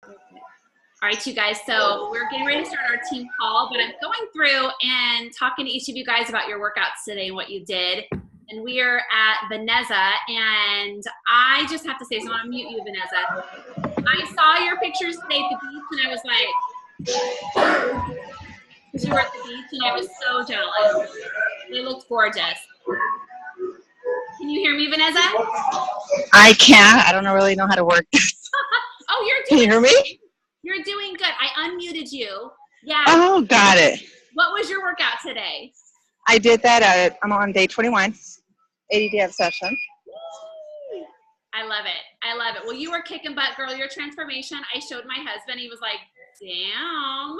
All right, you guys, so we're getting ready to start our team call, but I'm going through and talking to each of you guys about your workouts today and what you did. And we are at Vanessa, and I just have to say, so I'm gonna mute you, Vanessa. I saw your pictures today at the beach, and I was like, because you were at the beach, and I was so jealous. They looked gorgeous. Can you hear me, Vanessa? I can't. I don't really know how to work. Oh, you're doing. Can you hear me? You're doing good. I unmuted you. Yeah. Oh, got it. What was your workout today? I did that. I'm on day 21, 80 day session. I love it. I love it. Well, you were kicking butt, girl. Your transformation. I showed my husband. He was like, damn.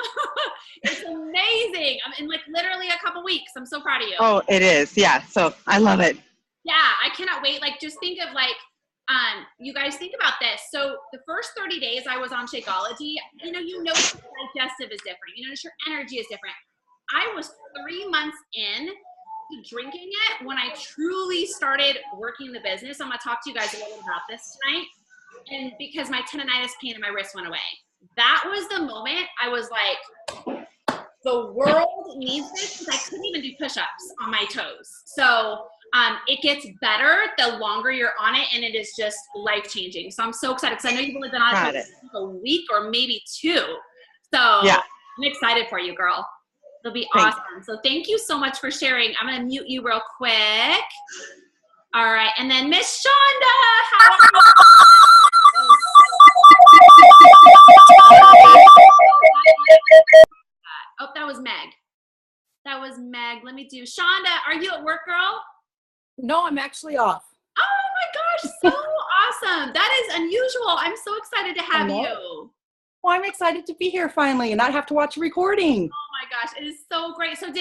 It's amazing. I'm in like literally a couple weeks. I'm so proud of you. Oh, it is. Yeah. So I love it. Yeah. I cannot wait. Like, just think of like, you guys think about this. So the first 30 days I was on Shakeology, you notice your digestive is different. You notice your energy is different. I was 3 months in to drinking it when I truly started working the business. I'm going to talk to you guys a little about this tonight. And because my tendonitis pain in my wrist went away. That was the moment I was like, the world needs this, because I couldn't even do push-ups on my toes. So it gets better the longer you're on it, and it is just life-changing. So I'm so excited, because I know you've only been on it for a week or maybe 2. So yeah. I'm excited for you, girl. It'll be awesome. So thank you so much for sharing. I'm going to mute you real quick. All right. And then Miss Shonda, how are you? Oh, that was Meg. That was Meg. Let me do. Shonda, are you at work, girl? No, I'm actually off. Oh my gosh, so awesome. That is unusual. I'm so excited to have you. Well, I'm excited to be here finally and not have to watch a recording. Oh my gosh, it is so great. So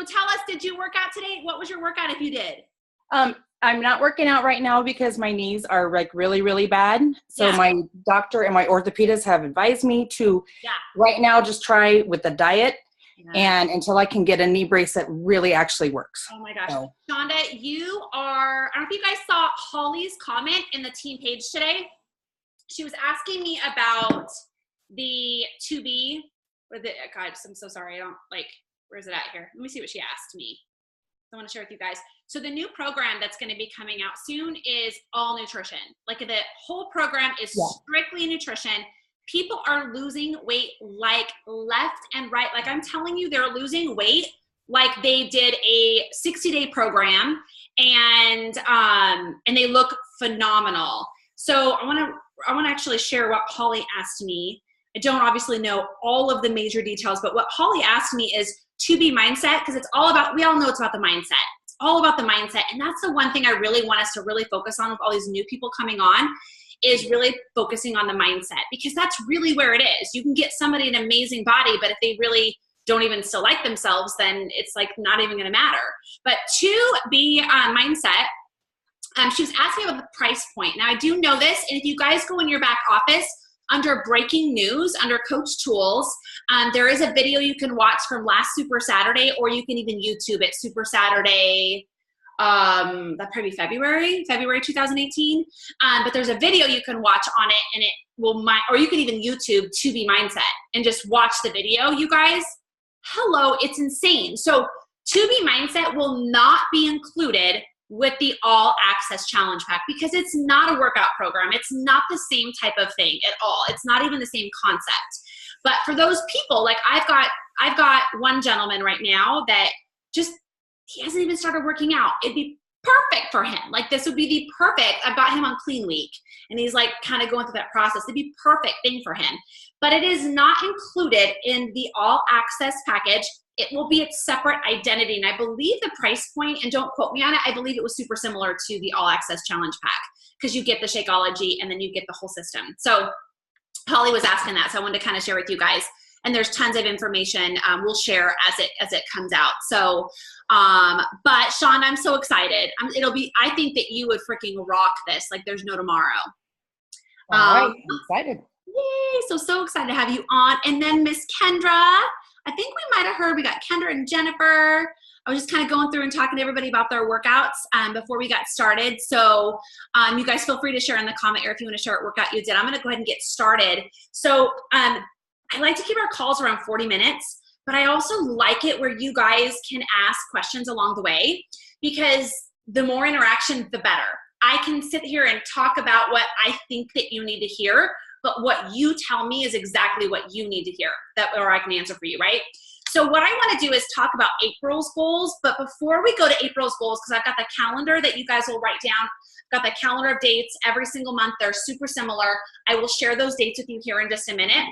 tell us, did you work out today? What was your workout if you did? I'm not working out right now because my knees are like really, really bad. So my doctor and my orthopedist have advised me to right now just try with the diet. And until I can get a knee brace that really actually works. Oh my gosh. So. Shonda, you are, I don't know if you guys saw Holly's comment in the team page today. She was asking me about the 2B, or the, God, I'm so sorry. I don't like, where is it at here? Let me see what she asked me. I want to share with you guys. So the new program that's going to be coming out soon is all nutrition. Like the whole program is strictly nutrition. People are losing weight like left and right. Like I'm telling you, they're losing weight like they did a 60-day program, and they look phenomenal. So I want to actually share what Holly asked me. I don't obviously know all of the major details, but what Holly asked me is 2B mindset, because it's all about, we all know it's about the mindset. It's all about the mindset. And that's the one thing I really want us to really focus on with all these new people coming on, is really focusing on the mindset, because that's really where it is. You can get somebody an amazing body, but if they really don't even still like themselves, then it's like not even going to matter. But 2B mindset, she was asking about the price point. Now I do know this, and if you guys go in your back office, under breaking news, under Coach Tools, there is a video you can watch from last Super Saturday, or you can even YouTube it, Super Saturday, that'd probably be February 2018. But there's a video you can watch on it, and it will, or you can even YouTube 2B Mindset and just watch the video, you guys. Hello, it's insane. So 2B Mindset will not be included with the All Access Challenge Pack, because it's not a workout program. It's not the same type of thing at all. It's not even the same concept. But for those people, like I've got one gentleman right now that just, he hasn't even started working out. It'd be perfect for him. Like this would be the perfect, I've got him on Clean Week, and he's like kind of going through that process. It'd be perfect thing for him. But it is not included in the All Access package. It will be its separate identity. And I believe the price point, and don't quote me on it, I believe it was super similar to the All Access Challenge Pack, because you get the Shakeology and then you get the whole system. So Holly was asking that, so I wanted to kind of share with you guys. And there's tons of information we'll share as it comes out. So, but Sean, I'm so excited. I think that you would freaking rock this. Like there's no tomorrow. All right, I'm excited. Yay, so excited to have you on. And then Miss Kendra, I think we might have heard, we got Kendra and Jennifer. I was just kind of going through and talking to everybody about their workouts before we got started. So you guys feel free to share in the comment area if you want to share what workout you did. I'm going to go ahead and get started. So I like to keep our calls around 40 minutes, but I also like it where you guys can ask questions along the way, because the more interaction, the better. I can sit here and talk about what I think that you need to hear, but what you tell me is exactly what you need to hear, or I can answer for you, right? So what I want to do is talk about April's goals, but before we go to April's goals, because I've got the calendar that you guys will write down, I've got the calendar of dates every single month. They're super similar. I will share those dates with you here in just a minute.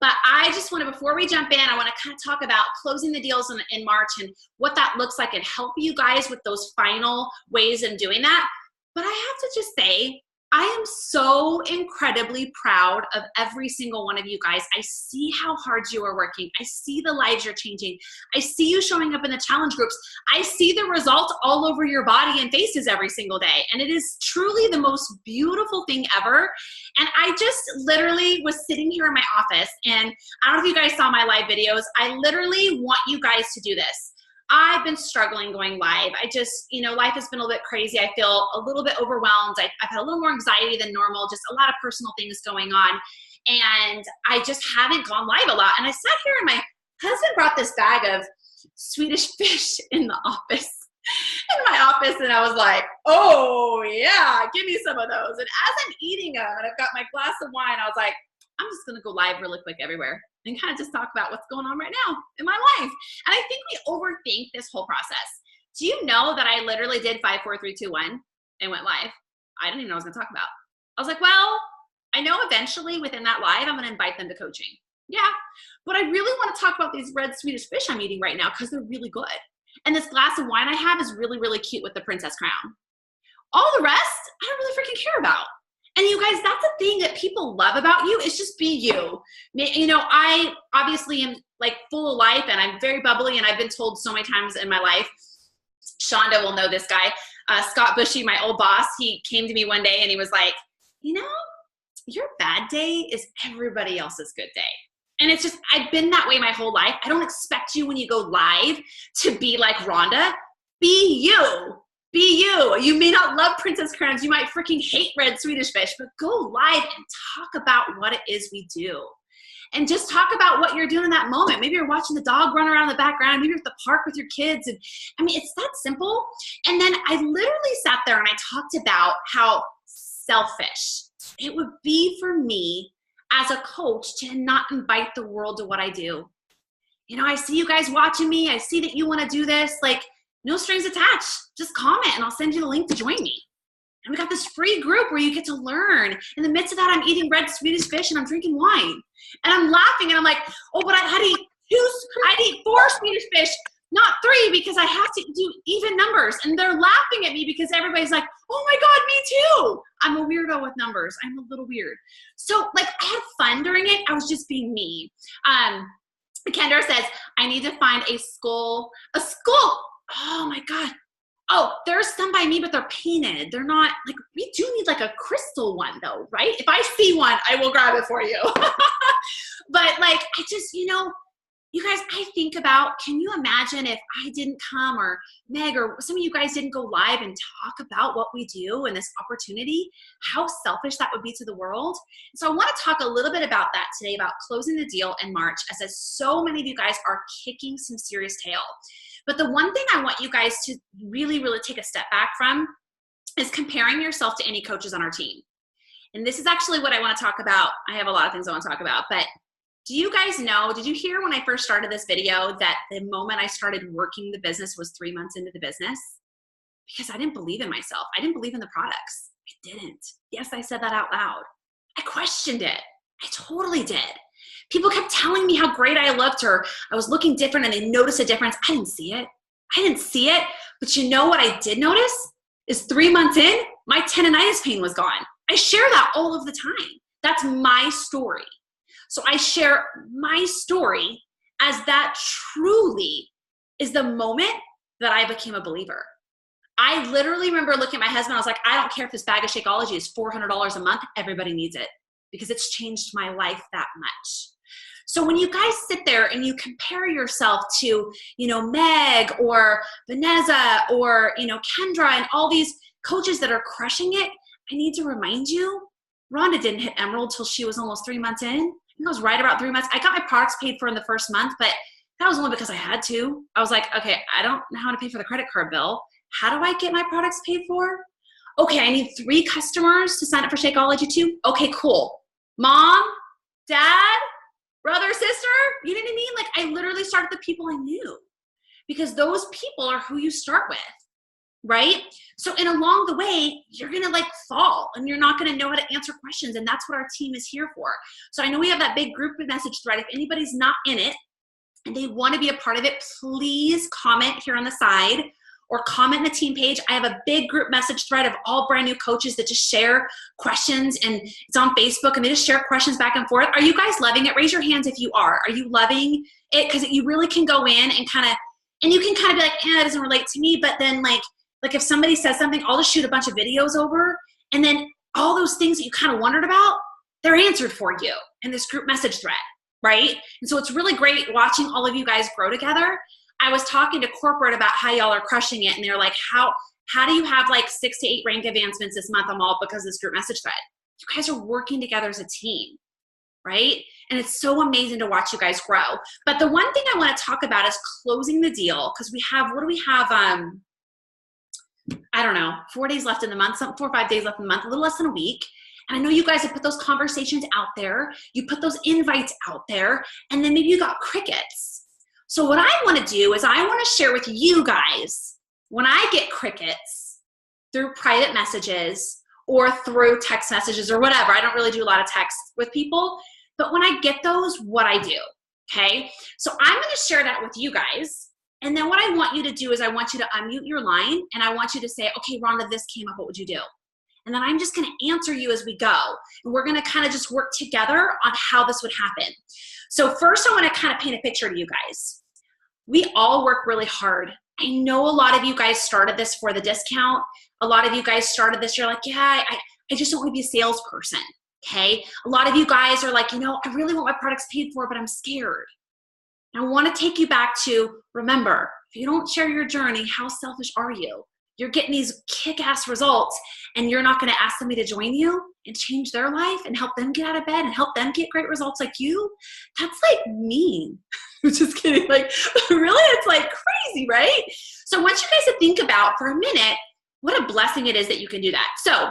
But I just want to, before we jump in, I want to kind of talk about closing the deals in March and what that looks like and help you guys with those final ways in doing that. But I have to just say, I am so incredibly proud of every single one of you guys. I see how hard you are working. I see the lives you're changing. I see you showing up in the challenge groups. I see the results all over your body and faces every single day. And it is truly the most beautiful thing ever. And I just literally was sitting here in my office, and I don't know if you guys saw my live videos. I literally want you guys to do this. I've been struggling going live. I just, life has been a little bit crazy. I feel a little bit overwhelmed. I've had a little more anxiety than normal, just a lot of personal things going on. And I just haven't gone live a lot. And I sat here and my husband brought this bag of Swedish fish in my office. And I was like, oh yeah, give me some of those. And as I'm eating them and I've got my glass of wine, I was like, I'm just going to go live really quick everywhere and kind of just talk about what's going on right now in my life. And I think we overthink this whole process. Do you know that I literally did 5, 4, 3, 2, 1 and went live? I didn't even know what I was going to talk about. I was like, well, I know eventually within that live, I'm going to invite them to coaching. Yeah. But I really want to talk about these red Swedish fish I'm eating right now because they're really good. And this glass of wine I have is really, really cute with the princess crown. All the rest, I don't really freaking care about. And you guys, that's the thing that people love about you, is just be you. I obviously am like full of life and I'm very bubbly, and I've been told so many times in my life, Shonda will know this guy, Scott Bushy, my old boss, he came to me one day and he was like, your bad day is everybody else's good day. And it's just, I've been that way my whole life. I don't expect you when you go live to be like Rhonda. Be you. Be you. You may not love princess crowns. You might freaking hate red Swedish fish, but go live and talk about what it is we do. And just talk about what you're doing in that moment. Maybe you're watching the dog run around in the background. Maybe you're at the park with your kids. And it's that simple. And then I literally sat there and I talked about how selfish it would be for me as a coach to not invite the world to what I do. I see you guys watching me. I see that you want to do this. Like, no strings attached. Just comment and I'll send you the link to join me. And we got this free group where you get to learn. In the midst of that, I'm eating red Swedish fish and I'm drinking wine. And I'm laughing and I'm like, oh, but I'd eat 4 Swedish fish, not 3, because I have to do even numbers. And they're laughing at me because everybody's like, oh my God, me too. I'm a weirdo with numbers. I'm a little weird. So I had fun during it. I was just being me. Kendra says, I need to find a skull. Oh my God. Oh, there's some by me, but they're painted. They're not we do need a crystal one though, right? If I see one, I will grab it for you. But I just, you guys, I think about, can you imagine if I didn't come, or Meg, or some of you guys didn't go live and talk about what we do and this opportunity, how selfish that would be to the world? So I want to talk a little bit about that today, about closing the deal in March, as so many of you guys are kicking some serious tail. But the one thing I want you guys to really, really take a step back from is comparing yourself to any coaches on our team. And this is actually what I want to talk about. I have a lot of things I want to talk about, but do you guys know, did you hear when I first started this video that the moment I started working the business was 3 months into the business? Because I didn't believe in myself. I didn't believe in the products. I didn't. Yes, I said that out loud. I questioned it. I totally did. People kept telling me how great I looked, or I was looking different, and they noticed a difference. I didn't see it. But you know what I did notice is 3 months in, my tendonitis pain was gone. I share that all of the time. That's my story. So I share my story as that truly is the moment that I became a believer. I literally remember looking at my husband. I was like, I don't care if this bag of Shakeology is $400 a month. Everybody needs it. because it's changed my life that much. So when you guys sit there and you compare yourself to, Meg or Vanessa or, Kendra and all these coaches that are crushing it, I need to remind you, Rhonda didn't hit Emerald till she was almost 3 months in. I think it was right about 3 months. I got my products paid for in the first month, but that was only because I had to. I was like, okay, I don't know how to pay for the credit card bill. How do I get my products paid for? Okay, I need 3 customers to sign up for Shakeology 2. Okay, cool. Mom, dad, brother, sister, you know what I mean? Like, I literally started with the people I knew, because those people are who you start with, right? So, and along the way, you're going to fall and you're not going to know how to answer questions. And that's what our team is here for. So I know we have that big group message thread. If anybody's not in it and they want to be a part of it, please comment here on the side or comment in the team page. I have a big group message thread of all brand new coaches that just share questions, and it's on Facebook, and they just share questions back and forth. Are you guys loving it? Raise your hands if you are. Are you loving it? Because you really can go in and you can kind of be like, that doesn't relate to me. But then like if somebody says something, I'll just shoot a bunch of videos over, and then all those things that you kind of wondered about, they're answered for you in this group message thread, right? And so it's really great watching all of you guys grow together. I was talking to corporate about how y'all are crushing it, and they're like, how do you have 6 to 8 rank advancements this month? I'm all because of this group message thread. You guys are working together as a team, right? And it's so amazing to watch you guys grow. But the one thing I want to talk about is closing the deal, because we have, what do we have? I don't know, 4 days left in the month, 4 or 5 days left in the month, a little less than a week. And I know you guys have put those conversations out there. You put those invites out there, and then maybe you got crickets. So what I want to do is I want to share with you guys when I get crickets through private messages or through text messages or whatever. I don't really do a lot of text with people, but when I get those, what I do, okay? So I'm going to share that with you guys. And then what I want you to do is I want you to unmute your line, and I want you to say, okay, Rhonda, this came up. What would you do? And then I'm just going to answer you as we go. And we're going to kind of just work together on how this would happen. So first, I want to kind of paint a picture to you guys. We all work really hard. I know a lot of you guys started this for the discount. A lot of you guys started this, you're like, yeah, I just don't want to be a salesperson, okay? A lot of you guys are like, I really want my products paid for, but I'm scared. And I want to take you back to, remember, if you don't share your journey, how selfish are you? You're getting these kick-ass results, and you're not going to ask somebody to join you and change their life and help them get out of bed and help them get great results like you? That's mean. I'm just kidding. Really, it's crazy, right? So I want you guys to think about for a minute what a blessing it is that you can do that. So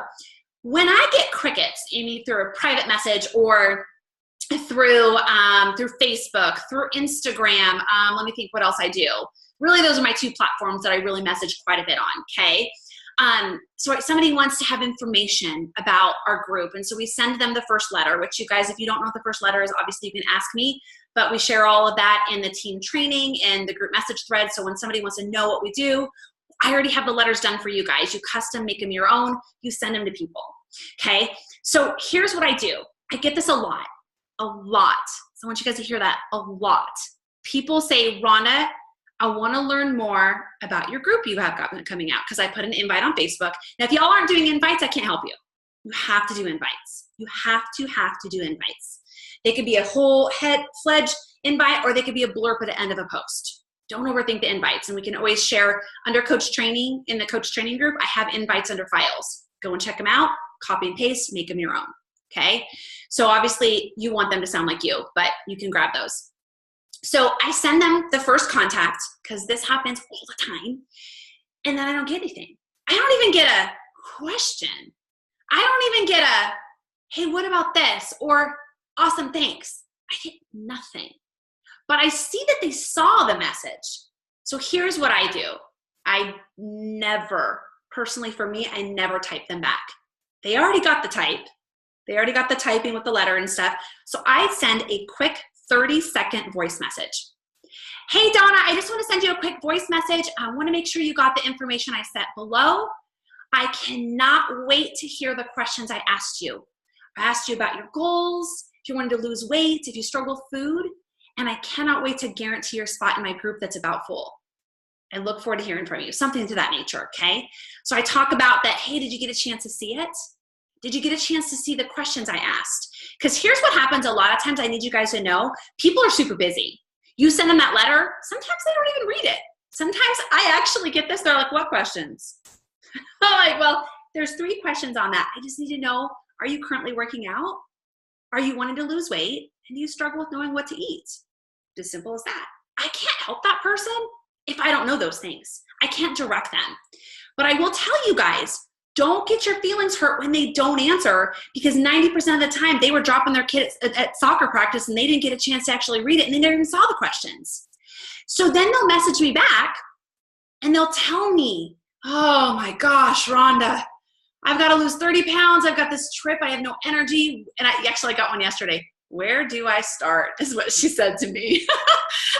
when I get crickets, Amy, through a private message or through Facebook, through Instagram, let me think what else I do. Really, those are my 2 platforms that I really message quite a bit on, okay? So somebody wants to have information about our group, and so we send them the first letter, which you guys, if you don't know what the first letter is, obviously you can ask me, but we share all of that in the team training and the group message thread. So when somebody wants to know what we do, I already have the letters done for you guys. You custom make them your own. You send them to people, okay? So here's what I do. I get this a lot. So I want you guys to hear that a lot. People say, Rhonda, I want to learn more about your group you have got coming out, because I put an invite on Facebook. Now, if y'all aren't doing invites, I can't help you. You have to do invites. You have to do invites. They could be a whole head-fledged invite, or they could be a blurb at the end of a post. Don't overthink the invites. And we can always share under Coach Training, in the Coach Training group, I have invites under files. Go and check them out, copy and paste, make them your own, okay? So obviously you want them to sound like you, but you can grab those. So I send them the first contact, because this happens all the time, and then I don't get anything. I don't even get a question. I don't even get a, hey, what about this? Or awesome, thanks. I get nothing. But I see that they saw the message. So here's what I do. I never, personally for me, I never type them back. They already got the type. They already got the typing with the letter and stuff. So I send a quick 30-second voice message. Hey, Donna, I just want to send you a quick voice message. I want to make sure you got the information I set below. I cannot wait to hear the questions I asked you. I asked you about your goals, if you wanted to lose weight, if you struggle with food, and I cannot wait to guarantee your spot in my group that's about full. I look forward to hearing from you, something to that nature, okay? So I talk about that, hey, did you get a chance to see it? Did you get a chance to see the questions I asked? Because here's what happens a lot of times. I need you guys to know, people are super busy. You send them that letter, sometimes they don't even read it. Sometimes I actually get this, they're like, what questions? I'm like, well, there's 3 questions on that. I just need to know, are you currently working out? Are you wanting to lose weight? And do you struggle with knowing what to eat? As simple as that. I can't help that person if I don't know those things. I can't direct them. But I will tell you guys, don't get your feelings hurt when they don't answer, because 90% of the time they were dropping their kids at soccer practice and they didn't get a chance to actually read it and they never even saw the questions. So then they'll message me back and they'll tell me, oh my gosh, Rhonda, I've got to lose 30 pounds. I've got this trip. I have no energy. And I actually got one yesterday. Where do I start is what she said to me.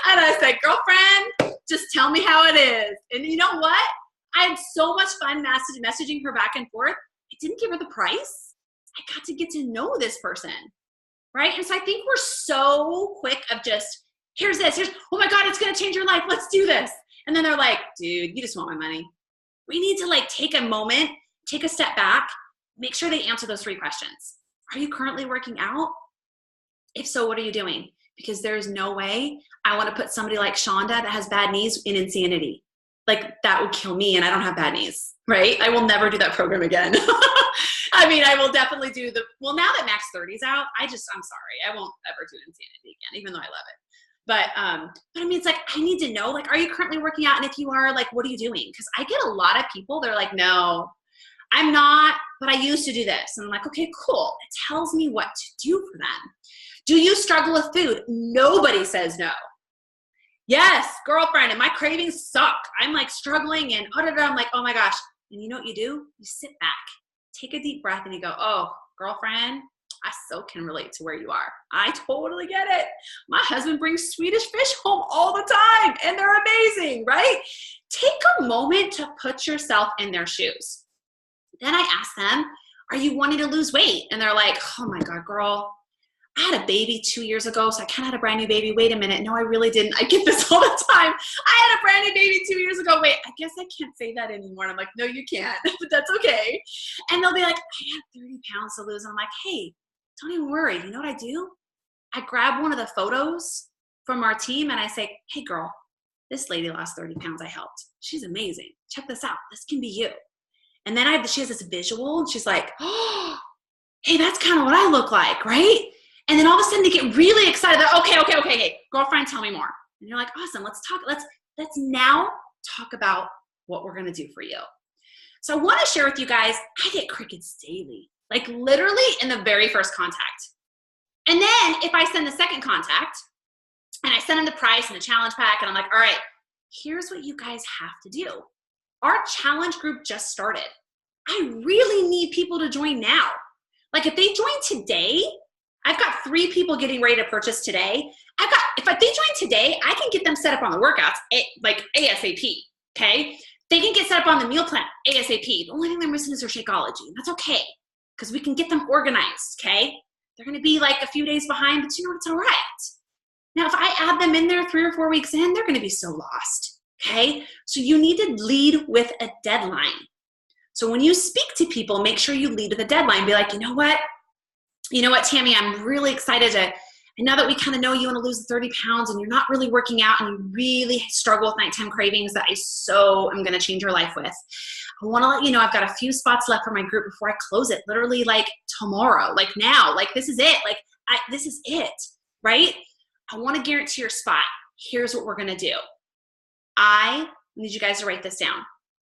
And I said, girlfriend, just tell me how it is. And you know what? I had so much fun messaging her back and forth. I didn't give her the price. I got to get to know this person, right? And so I think we're so quick of just, here's this, oh my God, it's going to change your life. Let's do this. And then they're like, dude, you just want my money. We need to like take a moment, take a step back, make sure they answer those 3 questions. Are you currently working out? If so, what are you doing? Because there's no way I want to put somebody like Shonda that has bad knees in insanity. Like that would kill me, and I don't have bad knees, right? I will never do that program again. I mean, I will definitely do well, now that Max 30's out, I'm sorry. I won't ever do insanity again, even though I love it. But I mean, it's like, I need to know, like, are you currently working out? And if you are, like, what are you doing? Because I get a lot of people, they're like, no, I'm not, but I used to do this. And I'm like, okay, cool. It tells me what to do for them. Do you struggle with food? Nobody says no. Yes, girlfriend, and my cravings suck. I'm like struggling and I'm like, oh my gosh. And you know what you do? You sit back, take a deep breath, and you go, oh, girlfriend, I so can relate to where you are. I totally get it. My husband brings Swedish fish home all the time, and they're amazing, right? Take a moment to put yourself in their shoes. Then I ask them, are you wanting to lose weight? And they're like, oh my God, girl, I had a baby 2 years ago, so I kind of had a brand new baby. Wait a minute. No, I really didn't. I get this all the time. I had a brand new baby 2 years ago. Wait, I guess I can't say that anymore. And I'm like, no, you can't, but that's okay. And they'll be like, I have 30 pounds to lose. And I'm like, hey, don't even worry. You know what I do? I grab one of the photos from our team and I say, hey girl, this lady lost 30 pounds. I helped. She's amazing. Check this out. This can be you. And then she has this visual and she's like, oh, hey, that's kind of what I look like, right? And then all of a sudden they get really excited. They're, okay, hey, girlfriend, tell me more. And you're like, awesome, let's talk. Let's now talk about what we're gonna do for you. So I wanna share with you guys, I get crickets daily, like literally in the very first contact. And then if I send the second contact and I send them the price and the challenge pack and I'm like, all right, here's what you guys have to do. Our challenge group just started. I really need people to join now. Like if they join today, I've got 3 people getting ready to purchase today. If they join today, I can get them set up on the workouts like ASAP, okay? They can get set up on the meal plan ASAP. The only thing they're missing is their Shakeology. That's okay, because we can get them organized, okay? They're gonna be like a few days behind, but you know, it's all right. Now, if I add them in there 3 or 4 weeks in, they're gonna be so lost, okay? So you need to lead with a deadline. So when you speak to people, make sure you lead with a deadline. Be like, you know what, Tammy, I'm really excited now that we kind of know you want to lose the 30 pounds and you're not really working out and you really struggle with nighttime cravings that I'm going to change your life with. I want to let you know I've got a few spots left for my group before I close it, literally like tomorrow, like now, like this is it. Like this is it, right? I want to guarantee your spot. Here's what we're going to do. I need you guys to write this down.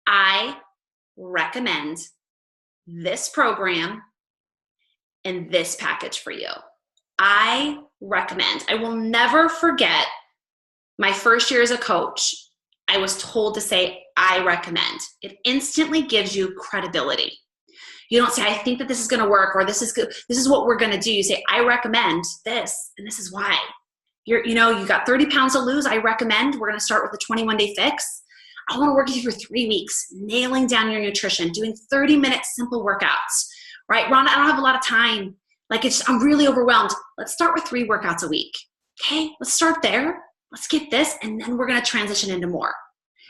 I recommend this program and this package for you. I will never forget my first year as a coach. I was told to say, I recommend. It instantly gives you credibility. You don't say, I think that this is going to work, or this is good. This is what we're going to do. You say, I recommend this, and this is why. You got 30 pounds to lose. I recommend. We're going to start with a 21-day fix. I want to work with you for 3 weeks, nailing down your nutrition, doing 30-minute simple workouts. Right, Rhonda, I don't have a lot of time. I'm really overwhelmed. Let's start with 3 workouts a week. Okay, let's start there. Let's get this, and then we're gonna transition into more.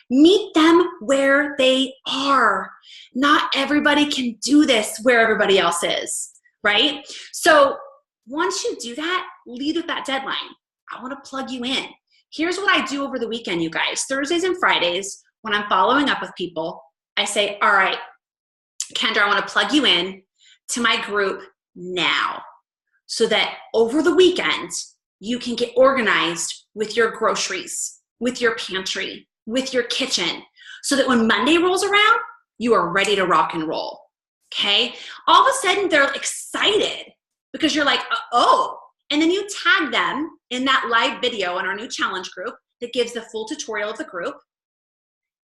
Meet them where they are. Not everybody can do this where everybody else is, right? So Once you do that, lead with that deadline. I want to plug you in. Here's what I do over the weekend, you guys. Thursdays and Fridays, when I'm following up with people, I say, all right, Kendra, I want to plug you in to my group now so that over the weekend, you can get organized with your groceries, with your pantry, with your kitchen, so that when Monday rolls around, you are ready to rock and roll, okay? All of a sudden, they're excited because you're like, oh, and then you tag them in that live video in our new challenge group that gives the full tutorial of the group.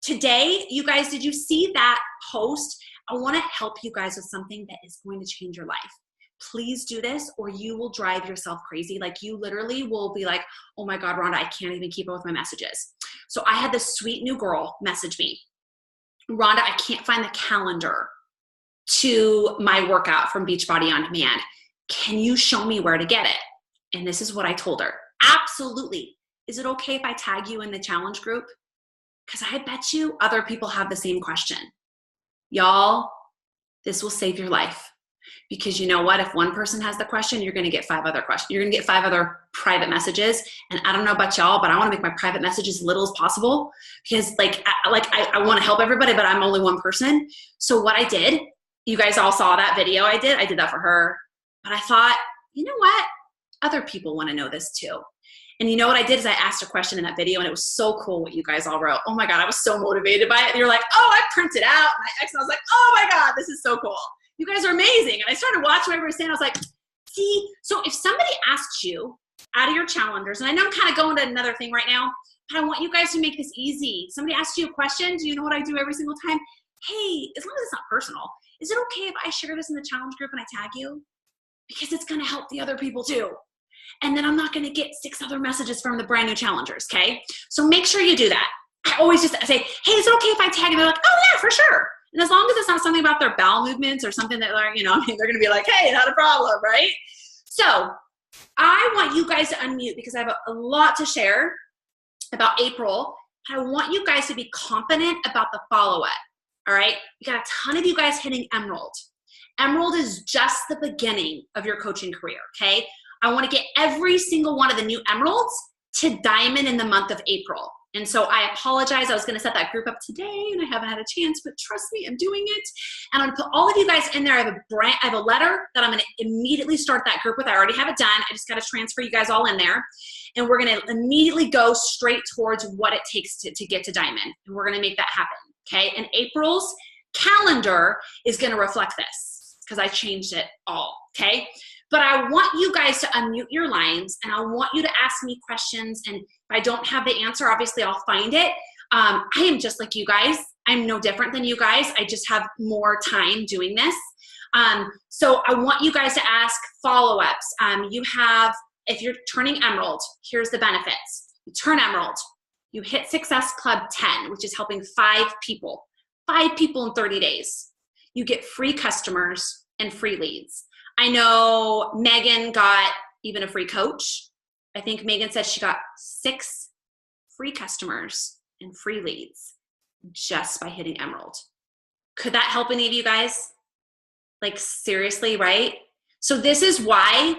Today, you guys, did you see that post? I want to help you guys with something that is going to change your life. Please do this or you will drive yourself crazy. Like you literally will be like, oh my God, Rhonda, I can't even keep up with my messages. So I had this sweet new girl message me. Rhonda, I can't find the calendar to my workout from Beachbody On Demand. Can you show me where to get it? And this is what I told her. Absolutely. Is it okay if I tag you in the challenge group? Because I bet you other people have the same question. Y'all, this will save your life. Because you know what? If one person has the question, you're going to get 5 other questions. You're going to get 5 other private messages. And I don't know about y'all, but I want to make my private messages as little as possible because I want to help everybody, but I'm only one person. So what I did, you guys all saw that video I did that for her. But I thought, you know what? Other people want to know this too. And you know what I did is I asked a question in that video and it was so cool what you guys all wrote. Oh my God, I was so motivated by it. And you're like, oh, I printed out. And I was like, oh my God, this is so cool. You guys are amazing. And I started watching what everybody was saying. I was like, see, so if somebody asks you out of your challengers, and I know I'm kind of going to another thing right now, but I want you guys to make this easy. Somebody asks you a question. Do you know what I do every single time? Hey, as long as it's not personal, is it okay if I share this in the challenge group and I tag you? Because it's going to help the other people too. And then I'm not going to get 6 other messages from the brand new challengers, okay? So make sure you do that. I always just say, hey, is it okay if I tag? And they're like, oh yeah, for sure. And as long as it's not something about their bowel movements or something that they're, they're going to be like, hey, not a problem, right? So I want you guys to unmute because I have a lot to share about April. I want you guys to be confident about the follow-up, all right? We got a ton of you guys hitting Emerald. Emerald is just the beginning of your coaching career, okay? I want to get every single one of the new Emeralds to Diamond in the month of April. And so I apologize. I was going to set that group up today and I haven't had a chance, but trust me, I'm doing it. And I'm going to put all of you guys in there. I have a letter that I'm going to immediately start that group with. I already have it done. I just got to transfer you guys all in there. And we're going to immediately go straight towards what it takes to get to Diamond. And we're going to make that happen. Okay. And April's calendar is going to reflect this because I changed it all. Okay. But I want you guys to unmute your lines and I want you to ask me questions. And if I don't have the answer, obviously I'll find it. I am just like you guys. I'm no different than you guys. I just have more time doing this. So I want you guys to ask follow-ups. If you're turning Emerald, here's the benefits. You turn Emerald, you hit Success Club 10, which is helping 5 people. 5 people in 30 days. You get free customers and free leads. I know Megan got even a free coach. I think Megan said she got 6 free customers and free leads just by hitting Emerald. Could that help any of you guys? Like seriously, right? So this is why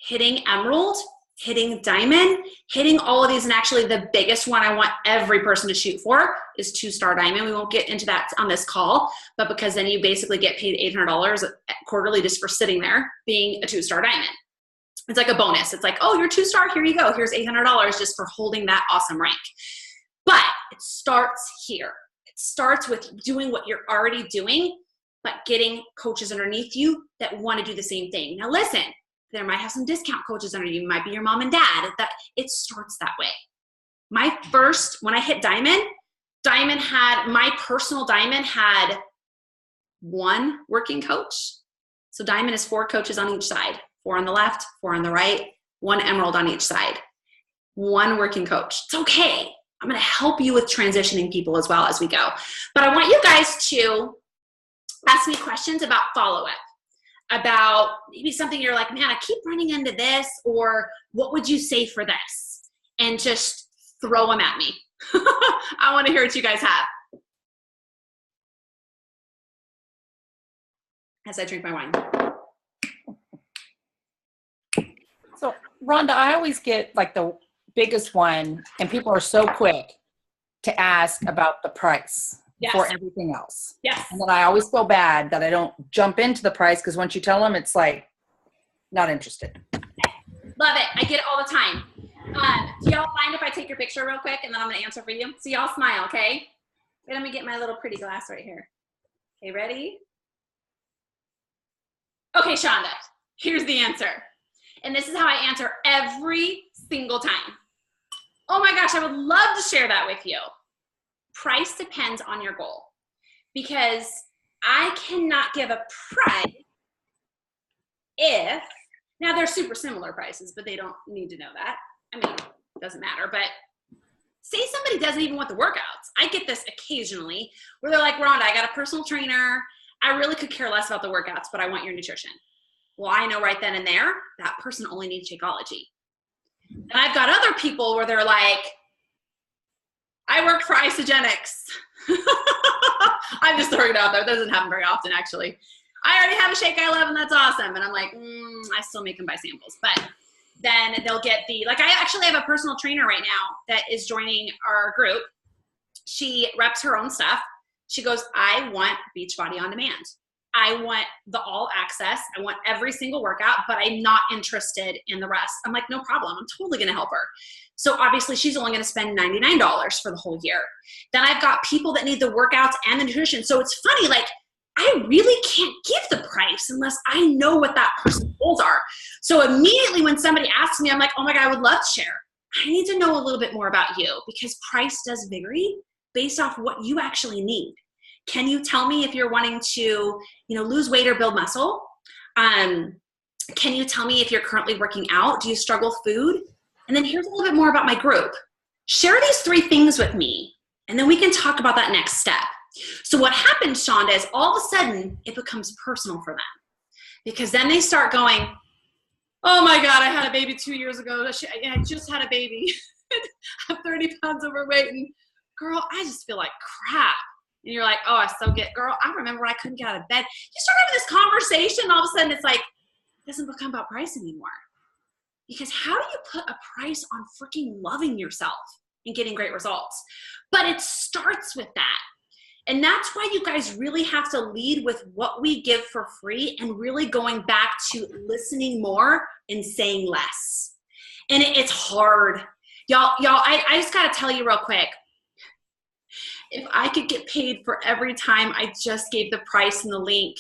hitting Emerald, hitting Diamond, hitting all of these, and actually the biggest one I want every person to shoot for is 2-star Diamond. We won't get into that on this call, but because then you basically get paid $800 quarterly just for sitting there being a 2-star Diamond. It's like a bonus. It's like, oh, you're 2-star, here you go. Here's $800 just for holding that awesome rank. But it starts here. It starts with doing what you're already doing, but getting coaches underneath you that want to do the same thing. Now listen, there might have some discount coaches under you. It might be your mom and dad. It starts that way. When I hit Diamond my personal Diamond had 1 working coach. So Diamond is 4 coaches on each side, 4 on the left, 4 on the right, 1 Emerald on each side, 1 working coach. It's okay. I'm going to help you with transitioning people as well as we go. But I want you guys to ask me questions about follow-up. About maybe something you're like, man, I keep running into this, or what would you say for this? And just throw them at me. I want to hear what you guys have. As I drink my wine. Rhonda, I always get like the biggest one, and people are so quick to ask about the price for everything else. Yes. And then I always feel bad that I don't jump into the price, because once you tell them, it's like, not interested. Love it. I get it all the time. Do y'all mind if I take your picture real quick and then I'm going to answer for you? So y'all smile, okay? Wait, let me get my little pretty glass right here. Okay, ready? Okay, Shonda, here's the answer. And this is how I answer every single time. Oh my gosh, I would love to share that with you. Price depends on your goal, because I cannot give a price if, now they're super similar prices, but they don't need to know that. I mean, it doesn't matter, but say somebody doesn't even want the workouts. I get this occasionally where they're like, Rhonda, I got a personal trainer. I really could care less about the workouts, but I want your nutrition. Well, I know right then and there, that person only needs Shakeology. And I've got other people where they're like, I work for Isagenix. I'm just throwing it out there. That doesn't happen very often, actually. I already have a shake I love, and that's awesome. And I'm like, I still make them by samples. But then they'll get the, like, I actually have a personal trainer right now that is joining our group. She reps her own stuff. She goes, I want Beachbody On Demand. I want the all access. I want every single workout, but I'm not interested in the rest. I'm like, no problem. I'm totally going to help her. So obviously she's only going to spend $99 for the whole year. Then I've got people that need the workouts and the nutrition. So it's funny, like, I really can't give the price unless I know what that person's goals are. So immediately when somebody asks me, I'm like, oh my God, I would love to share. I need to know a little bit more about you, because price does vary based off what you actually need. Can you tell me if you're wanting to, lose weight or build muscle? Can you tell me if you're currently working out? Do you struggle with food? And then here's a little bit more about my group. Share these 3 things with me, and then we can talk about that next step. So what happens, Shonda, is all of a sudden it becomes personal for them, because then they start going, oh my God, I had a baby 2 years ago. I just had a baby. I'm 30 pounds overweight, and girl, I just feel like crap. And you're like, oh, I so get, girl, I remember I couldn't get out of bed. You start having this conversation, all of a sudden it's like, it doesn't become about price anymore. Because how do you put a price on freaking loving yourself and getting great results? But it starts with that. And that's why you guys really have to lead with what we give for free, and really going back to listening more and saying less. And it's hard. Y'all, I just got to tell you real quick. If I could get paid for every time I just gave the price and the link,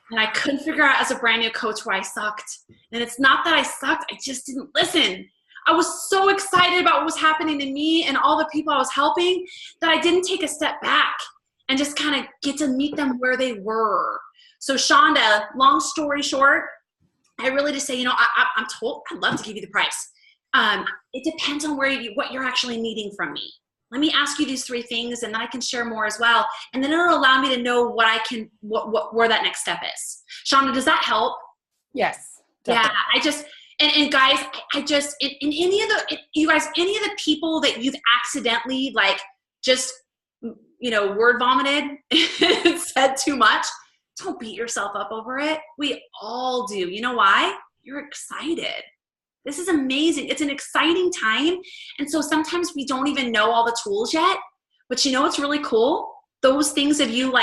and I couldn't figure out as a brand new coach where I sucked. And it's not that I sucked, I just didn't listen. I was so excited about what was happening to me and all the people I was helping that I didn't take a step back and just kind of get to meet them where they were. So Shonda, long story short, I really just say, I'm told I'd love to give you the price. It depends on what you're actually needing from me. Let me ask you these 3 things, and then I can share more as well. And then it'll allow me to know where that next step is. Shonda, does that help? Yes. Definitely. Yeah, and guys, any of the people that you've accidentally word vomited and said too much, don't beat yourself up over it. We all do. You know why? You're excited. This is amazing. It's an exciting time. And so sometimes we don't even know all the tools yet, but what's really cool? Those things of you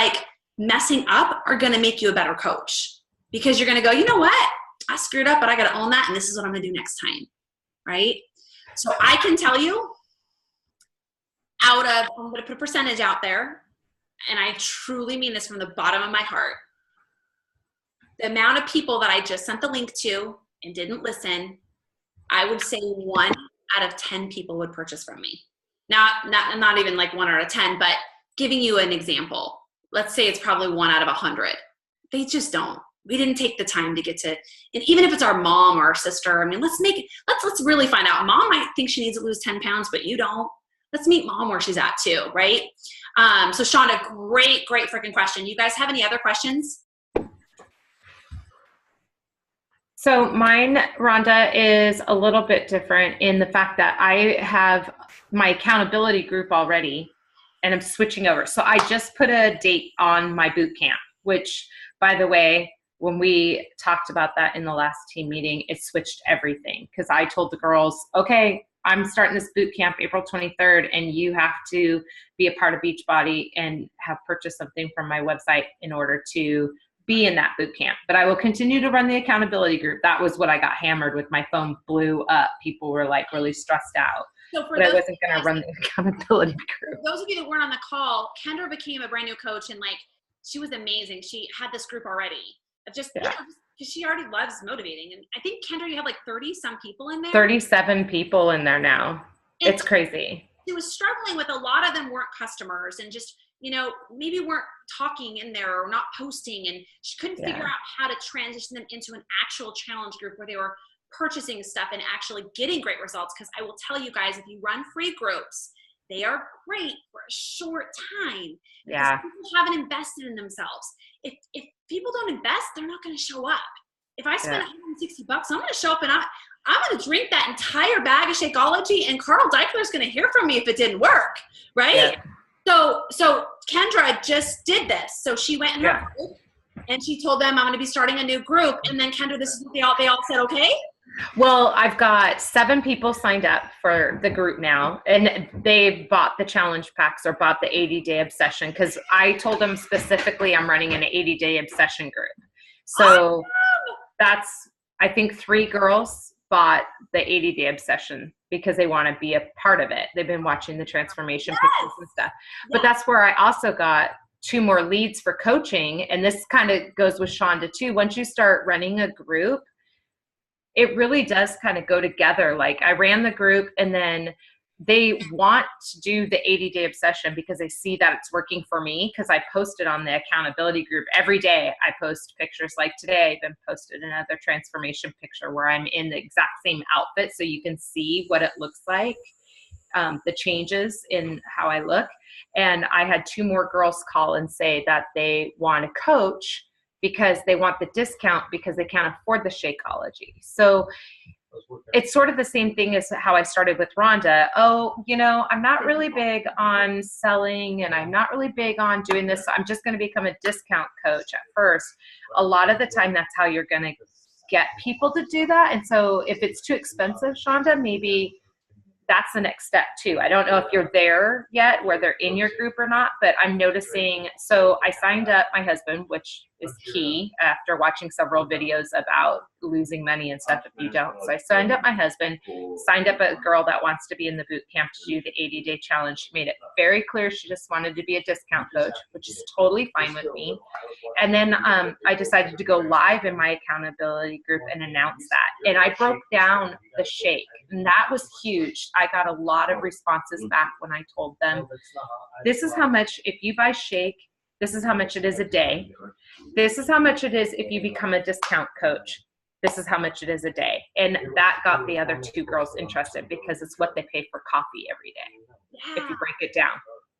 messing up are going to make you a better coach, because you're going to go, you know what? I screwed up, but I got to own that. And this is what I'm going to do next time. Right? So I can tell you I'm going to put a percentage out there, and I truly mean this from the bottom of my heart. The amount of people that I just sent the link to and didn't listen, I would say 1 out of 10 people would purchase from me. Now, not even 1 out of 10, but giving you an example. Let's say it's probably 1 out of 100. They just don't. We didn't take the time to get to, and even if it's our mom or our sister, let's really find out. Mom might think she needs to lose 10 pounds, but you don't. Let's meet mom where she's at too, right? So Shonda, great freaking question. You guys have any other questions? So mine, Rhonda, is a little bit different in the fact that I have my accountability group already, and I'm switching over. So I just put a date on my boot camp, which, by the way, when we talked about that in the last team meeting, it switched everything. Because I told the girls, okay, I'm starting this boot camp April 23rd, and you have to be a part of Beachbody and have purchased something from my website in order to be in that boot camp. But I will continue to run the accountability group. That was what I got hammered with. My phone blew up. People were like really stressed out. So for but I those wasn't going to run the accountability group. For those of you that weren't on the call, Kendra became a brand new coach, and like she was amazing. She had this group already. Just because she already loves motivating. And I think, Kendra, you have like 30 some people in there. 37 people in there now. And it's crazy. She was struggling with, a lot of them weren't customers and just, you know, maybe weren't talking in there or not posting, and she couldn't figure out how to transition them into an actual challenge group where they were purchasing stuff and actually getting great results. Because I will tell you guys, if you run free groups, they are great for a short time. Yeah. People haven't invested in themselves. If people don't invest, they're not going to show up. If I spend $160, I'm going to show up and I'm going to drink that entire bag of Shakeology, and Carl Deichler's going to hear from me if it didn't work, right? Yeah. So Kendra just did this. So she went in her group and she told them, I'm going to be starting a new group. And then Kendra, this is what they all said, okay? Well, I've got 7 people signed up for the group now, and they bought the challenge packs or bought the 80-day obsession, because I told them specifically I'm running an 80-day obsession group. So that's, I think 3 girls bought the 80-day obsession because they want to be a part of it. They've been watching the transformation pictures and stuff. But that's where I also got 2 more leads for coaching. And this kind of goes with Shonda too. Once you start running a group, it really does kind of go together. Like I ran the group, and then they want to do the 80-day obsession because they see that it's working for me, because I posted on the accountability group every day. I post pictures. Like today, I've been posted another transformation picture where I'm in the exact same outfit, so you can see what it looks like, the changes in how I look. And I had 2 more girls call and say that they want to coach because they want the discount because they can't afford the Shakeology. So it's sort of the same thing as how I started with Rhonda. Oh, you know, I'm not really big on selling, and I'm not really big on doing this. So I'm just going to become a discount coach at first. A lot of the time, that's how you're going to get people to do that. And so if it's too expensive, Shonda, maybe that's the next step too. I don't know if you're there yet where they're in your group or not, but I'm noticing. So I signed up my husband, which is key after watching several videos about losing money and stuff if you don't. So I signed up my husband, signed up a girl that wants to be in the boot camp to do the 80-day challenge. She made it very clear she just wanted to be a discount coach, which is totally fine with me. And then I decided to go live in my accountability group and announce that. And I broke down the shake, and that was huge. I got a lot of responses back when I told them, this is how much, if you buy shake, this is how much it is a day. This is how much it is if you become a discount coach. This is how much it is a day. And that got the other 2 girls interested because it's what they pay for coffee every day, if you break it down.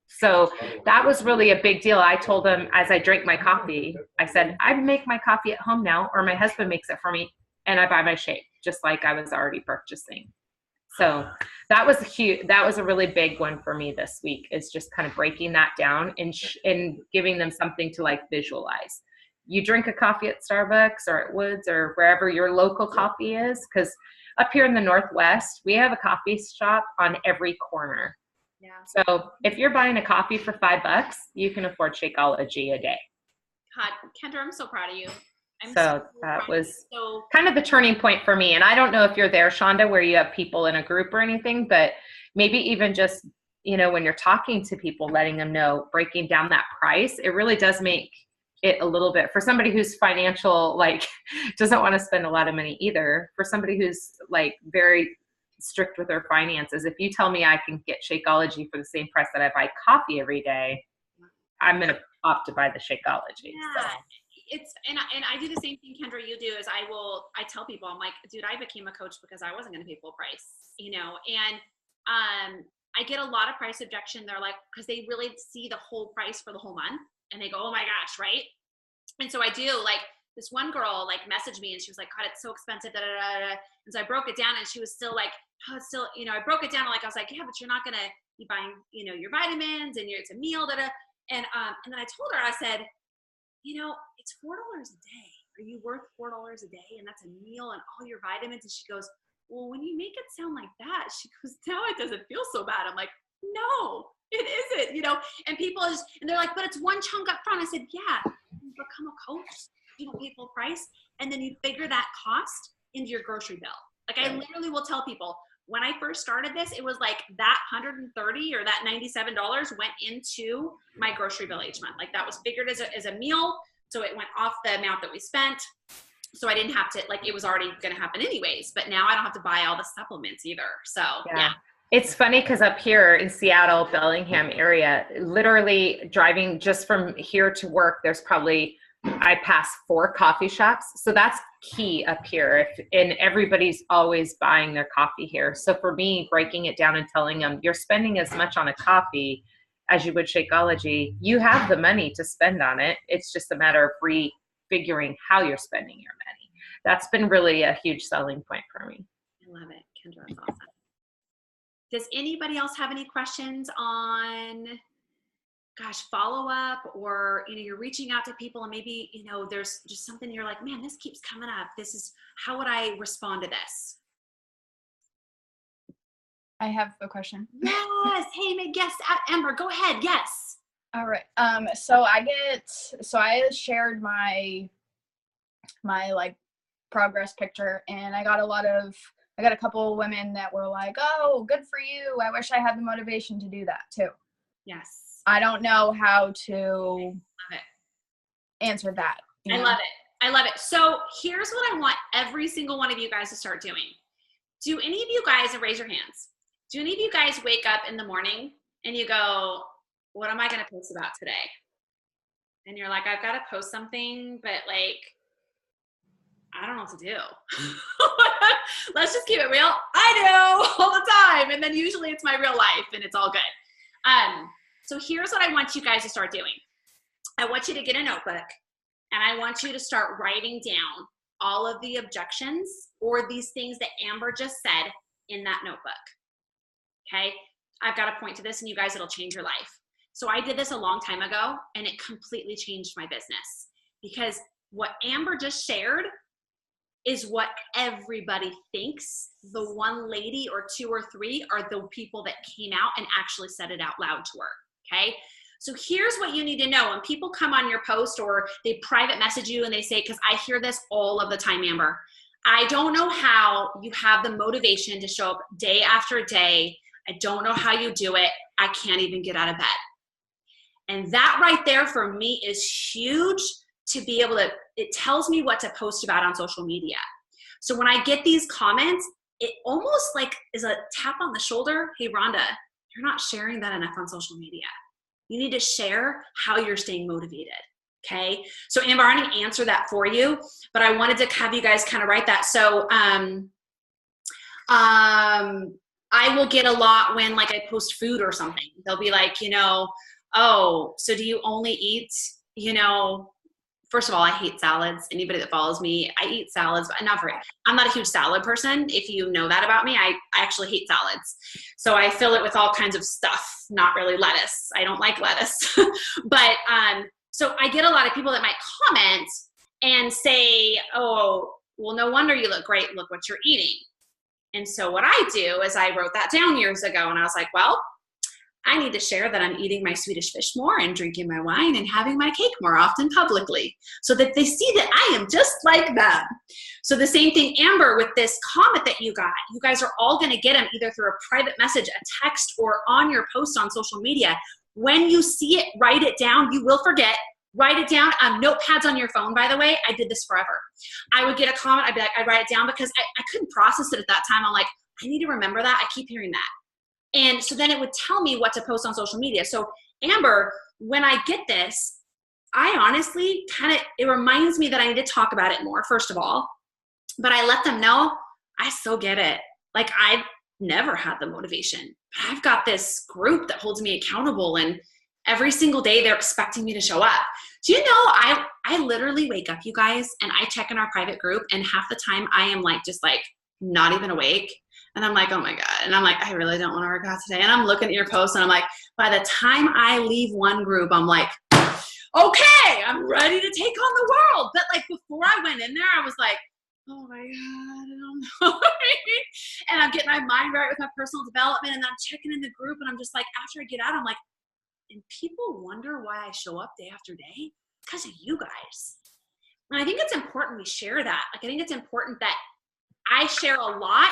So that was really a big deal. I told them as I drank my coffee, I said, I make my coffee at home now, or my husband makes it for me, and I buy my shake just like I was already purchasing. So that was huge. That was a really big one for me this week, is just kind of breaking that down and giving them something to like visualize. You drink a coffee at Starbucks or at Woods or wherever your local coffee is, because up here in the Northwest, we have a coffee shop on every corner. Yeah. So if you're buying a coffee for $5, you can afford Shakeology a day. God, Kendra, I'm so proud of you. So that was kind of the turning point for me. And I don't know if you're there, Shonda, where you have people in a group or anything, but maybe even just, you know, when you're talking to people, letting them know, breaking down that price, it really does make it a little bit, for somebody who's financial, like doesn't want to spend a lot of money either, for somebody who's like very strict with their finances. If you tell me I can get Shakeology for the same price that I buy coffee every day, I'm going to opt to buy the Shakeology. Yeah. So. It's, and I do the same thing, Kendra, you do, is I tell people, I'm like, dude, I became a coach because I wasn't going to pay full price, you know, and I get a lot of price objection. They're like, because they really see the whole price for the whole month, and they go, oh my gosh, right? And so I do, like, this one girl like messaged me and she was like, God, it's so expensive, da, da, da, da. And so I broke it down, and she was still like, oh, it's still, you know, I broke it down, like, I was like, yeah, but you're not gonna be buying, you know, your vitamins, and it's a meal, da, da. And then I told her, I said, you know, it's $4 a day. are you worth $4 a day? And that's a meal and all your vitamins. And she goes, well, when you make it sound like that, she goes, now it doesn't feel so bad. I'm like, no, it isn't, you know, and people just, and they're like, but it's one chunk up front. I said, yeah, you become a coach, you don't pay full price. And then you figure that cost into your grocery bill. Like I literally will tell people, when I first started this, it was like that $130 or that $97 went into my grocery bill each month. Like that was figured as a meal. So it went off the amount that we spent. So I didn't have to, like, it was already going to happen anyways, but now I don't have to buy all the supplements either. So yeah. It's funny because up here in Seattle, Bellingham area, literally driving just from here to work, there's probably, I pass 4 coffee shops. So that's key up here. And everybody's always buying their coffee here. So for me, breaking it down and telling them you're spending as much on a coffee as you would Shakeology, you have the money to spend on it. It's just a matter of refiguring how you're spending your money. That's been really a huge selling point for me. I love it. Kendra, that's awesome. Does anybody else have any questions on, gosh, follow up, or, you know, you're reaching out to people and maybe, you know, there's just something you're like, man, this keeps coming up. This is, how would I respond to this? I have a question. Yes. Hey, yes, Amber, go ahead. Yes. All right. So I shared my like progress picture, and I got a couple women that were like, oh, good for you. I wish I had the motivation to do that too. Yes. I don't know how to answer that. I love it. I love it. So here's what I want every single one of you guys to start doing. Do any of you guys, and raise your hands, do any of you guys wake up in the morning and you go, what am I going to post about today? And you're like, I've got to post something, but like, I don't know what to do. Let's just keep it real. I do all the time. And then usually it's my real life and it's all good. So here's what I want you guys to start doing. I want you to get a notebook and I want you to start writing down all of the objections or these things that Amber just said in that notebook. Okay. I've got to point to this, and you guys, it'll change your life. So I did this a long time ago and it completely changed my business, because what Amber just shared is what everybody thinks. The one lady or 2 or 3 are the people that came out and actually said it out loud to her. Okay. So here's what you need to know. When people come on your post or they private message you and they say, because I hear this all of the time, Amber, I don't know how you have the motivation to show up day after day. I don't know how you do it. I can't even get out of bed. And that right there for me is huge, to be able to, it tells me what to post about on social media. So when I get these comments, it almost like is a tap on the shoulder. Hey, Rhonda, you're not sharing that enough on social media. You need to share how you're staying motivated. Okay. So Amber, I'm going to answer that for you, but I wanted to have you guys kind of write that. So, I will get a lot when like I post food or something. They'll be like, you know, oh, so do you only eat, you know, first of all, I hate salads. Anybody that follows me, I eat salads, but I'm not a huge salad person. If you know that about me, I actually hate salads. So I fill it with all kinds of stuff, not really lettuce. I don't like lettuce. But so I get a lot of people that might comment and say, oh, well, no wonder you look great. Look what you're eating. And so what I do is I wrote that down years ago, and I was like, well, I need to share that I'm eating my Swedish fish more and drinking my wine and having my cake more often publicly, so that they see that I am just like them. So the same thing, Amber, with this comment that you got, you guys are all going to get them either through a private message, a text, or on your post on social media. When you see it, write it down. You will forget. Write it down. Notepads on your phone, by the way. I did this forever. I would get a comment. I'd be like, I'd write it down because I couldn't process it at that time. I'm like, I need to remember that. I keep hearing that. And so then it would tell me what to post on social media. So Amber, when I get this, I honestly it reminds me that I need to talk about it more, first of all, but I let them know I still get it. Like, I've never had the motivation, but I've got this group that holds me accountable, and every single day they're expecting me to show up. Do you know, I literally wake up, you guys, and I check in our private group, and half the time I am like, just like not even awake. And I'm like, oh my God. And I'm like, I really don't want to work out today. And I'm looking at your posts and I'm like, by the time I leave one group, I'm like, okay, I'm ready to take on the world. But like before I went in there, I was like, oh my God, I don't know. And I'm getting my mind right with my personal development, and I'm checking in the group, and I'm just like, after I get out, I'm like, and people wonder why I show up day after day? Because of you guys. And I think it's important we share that. Like, I think it's important that I share a lot,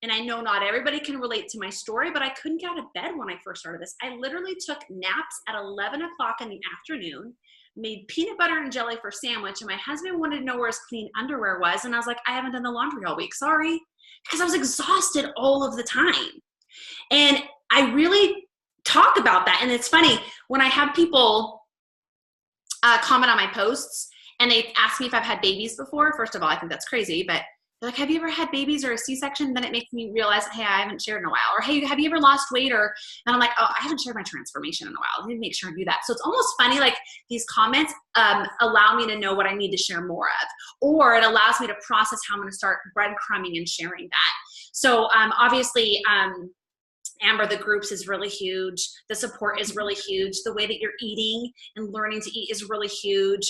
and I know not everybody can relate to my story, but I couldn't get out of bed when I first started this. I literally took naps at 11 o'clock in the afternoon, made peanut butter and jelly for sandwich, and my husband wanted to know where his clean underwear was, and I was like, I haven't done the laundry all week, sorry. Because I was exhausted all of the time. And I really talk about that. And it's funny, when I have people comment on my posts, and they ask me if I've had babies before. First of all, I think that's crazy, but they're like, have you ever had babies or a C-section? Then it makes me realize, hey, I haven't shared in a while. Or, hey, have you ever lost weight? And I'm like, oh, I haven't shared my transformation in a while. I need to make sure I do that. So it's almost funny, like these comments allow me to know what I need to share more of, or it allows me to process how I'm going to start breadcrumbing and sharing that. So obviously, Amber, the groups is really huge. The support is really huge. The way that you're eating and learning to eat is really huge.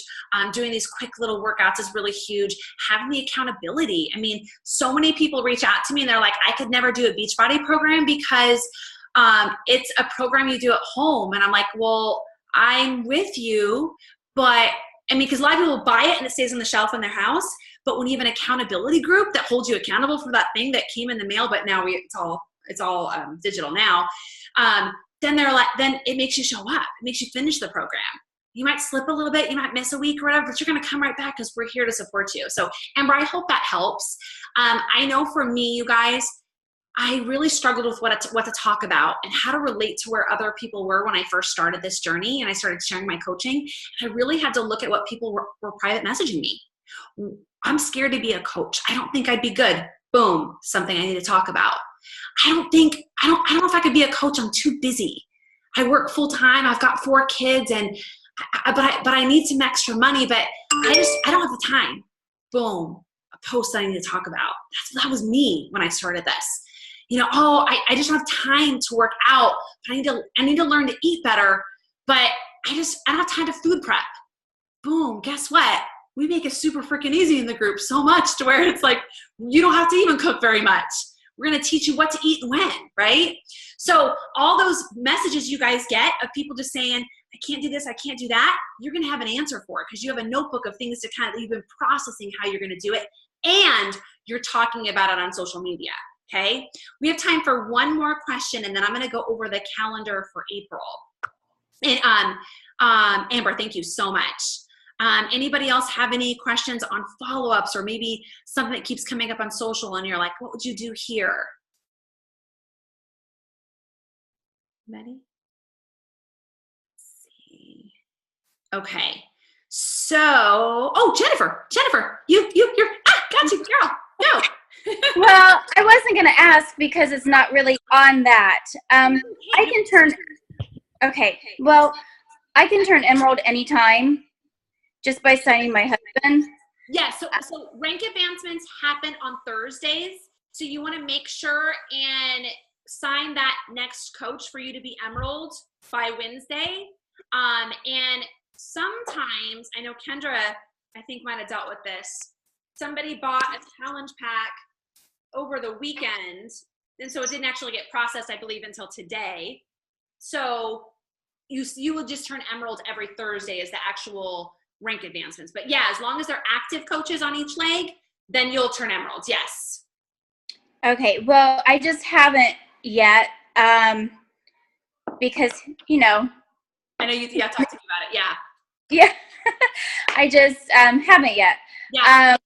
Doing these quick little workouts is really huge. Having the accountability. I mean, so many people reach out to me and they're like, I could never do a Beachbody program because it's a program you do at home. And I'm like, well, I'm with you, but I mean, because a lot of people will buy it and it stays on the shelf in their house. But when you have an accountability group that holds you accountable for that thing that came in the mail, but now it's all digital now, then then it makes you show up. It makes you finish the program. You might slip a little bit, you might miss a week or whatever, but you're going to come right back because we're here to support you. So Amber, I hope that helps. I know for me, you guys, I really struggled with what to talk about and how to relate to where other people were when I first started this journey and I started sharing my coaching. I really had to look at what people were private messaging me. I'm scared to be a coach. I don't think I'd be good. Boom, something I need to talk about. I don't know if I could be a coach. I'm too busy. I work full time. I've got 4 kids, but I need some extra money, but I don't have the time. Boom, a post I need to talk about. That was me when I started this. I just don't have time to work out, but I need to learn to eat better, but I don't have time to food prep. Boom, guess what? We make it super freaking easy in the group, so much to where it's like, you don't have to even cook very much. We're going to teach you what to eat and when, right? So all those messages you guys get of people just saying, I can't do this, I can't do that, you're going to have an answer for it because you have a notebook of things to you've been processing how you're going to do it, and you're talking about it on social media, okay? We have time for one more question, and then I'm going to go over the calendar for April. And Amber, thank you so much. Anybody else have any questions on follow-ups or maybe something that keeps coming up on social and you're like, what would you do here? Ready? Let's see. Okay. So, Jennifer, you're, got you, girl, go. Well, I wasn't going to ask because it's not really on that. I can turn Emerald anytime. Just by signing my husband? Yeah, so rank advancements happen on Thursdays. So you want to make sure and sign that next coach for you to be Emerald by Wednesday. And sometimes, I know Kendra, I think, might have dealt with this. Somebody bought a challenge pack over the weekend, and so it didn't actually get processed, I believe, until today. So you will just turn Emerald every Thursday as the actual rank advancements. But yeah, as long as they're active coaches on each leg, then you'll turn Emeralds. Yes. Okay. Well, I just haven't yet, because, I know you talked to me about it. Yeah. Yeah. I just haven't yet. Yeah.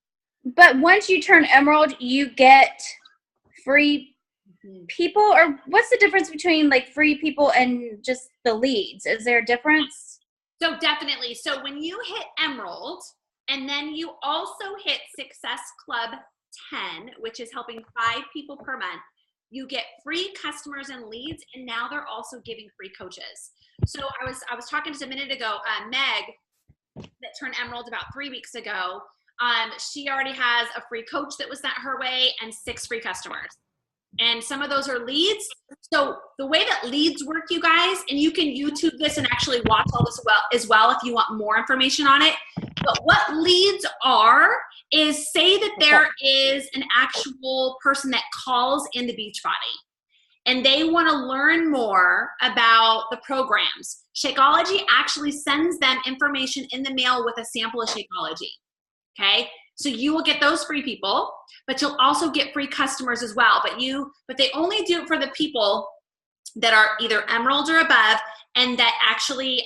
But once you turn Emerald, you get free people, or what's the difference between like free people and just the leads? Is there a difference? So definitely. So when you hit Emerald and then you also hit Success Club 10, which is helping 5 people per month, you get free customers and leads, and now they're also giving free coaches. So I was talking just a minute ago, Meg, that turned Emerald about 3 weeks ago. She already has a free coach that was sent her way and 6 free customers. And some of those are leads. So the way that leads work, you guys, and you can YouTube this and actually watch all this as well if you want more information on it. But what leads are is, say that there is an actual person that calls in the Beachbody and they want to learn more about the programs. Shakeology actually sends them information in the mail with a sample of Shakeology. Okay, so you will get those free people, but you'll also get free customers as well. But they only do it for the people that are either Emerald or above, and that actually